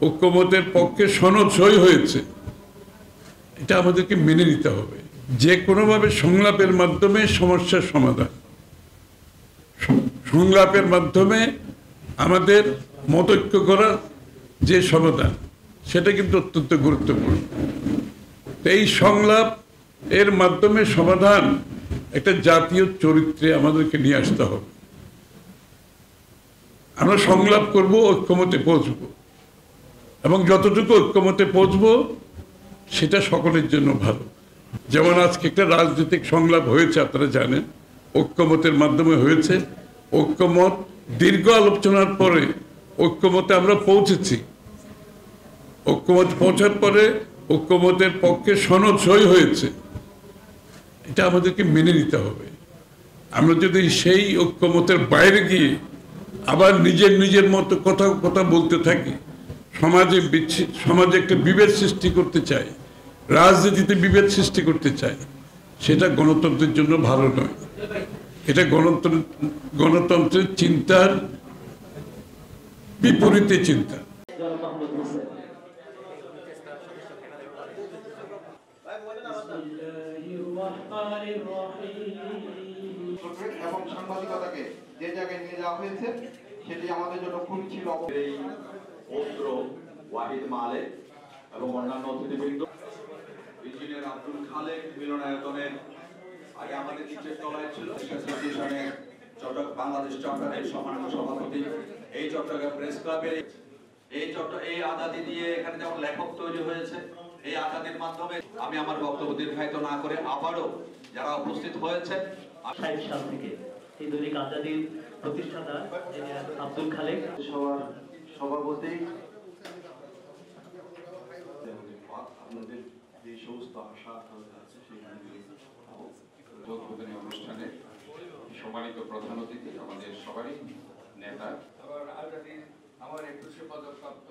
ঐক্যমতের পক্ষে সনদ সই হয়েছে, এটা আমাদেরকে মেনে নিতে হবে। যে কোনোভাবে সংলাপের মাধ্যমে সমস্যার সমাধান, সংলাপের মাধ্যমে আমাদের মতৈক্য করার যে সমাধান, সেটা কিন্তু অত্যন্ত গুরুত্বপূর্ণ। এই সংলাপ এর মাধ্যমে সমাধান একটা জাতীয় চরিত্রে আমাদেরকে নিয়ে আসতে হবে। আমরা সংলাপ করব, ঐক্যমতে পৌঁছবো, এবং যতটুকু ঐক্যমতে পৌঁছবো সেটা সকলের জন্য ভালো। যেমন আজকে একটা রাজনৈতিক সংলাপ হয়েছে, আপনারা জানেন, ঐক্যমতের মাধ্যমে হয়েছে। ঐক্যমত দীর্ঘ আলোচনার পরে ঐক্যমতে আমরা পৌঁছেছি। ঐক্যমত পৌঁছার পরে ঐক্যমতের পক্ষে সনদ সই হয়েছে, এটা আমাদেরকে মেনে নিতে হবে। আমরা যদি সেই ঐক্যমতের বাইরে গিয়ে আবার নিজের মতো কথা বলতে থাকি, সমাজে একটা বিভেদ সৃষ্টি করতে চাই, রাজনীতিতে বিভেদ সৃষ্টি করতে চাই, সেটা গণতন্ত্রের জন্য ভালো নয়। এটা গণতন্ত্রের চিন্তার বিপরীতে চিন্তা। এবং সাংবাদিকতাকে যে জায়গায় নিয়ে যাওয়া হয়েছে সেটি আমাদের জন্য খুবই ছিল। ওয়াহিদ মালেক এবং অন্যান্য অতিথিবৃন্দ, ইঞ্জিনিয়ার আব্দুল খালেক মিলনায়তনের আগে আমাদের নিচের তলায় ছিল বাংলাদেশ চট্টগ্রামের সম্মানিত সভাপতি, এই চট্টগ্রাম প্রেস ক্লাবের এই আজাদি দিয়ে এখানে যেমন লেখক তৈরি হয়েছে, এই আজাদির মাধ্যমে আমি আমার বক্তব্য দীর্ঘায়িত না করে আবারও যারা উপস্থিত হয়েছে 60 সাল থেকে এই দৈনিক আজাদির প্রতিষ্ঠাতা আব্দুল খালেক সভাপতি, আপনাদের যে সমস্ত আশা আকাঙ্ক্ষা আছে সেই অনুষ্ঠানে সম্মানিত প্রধান অতিথি আমাদের সবারই নেতা, আমার 21 পদকপ্রাপ্ত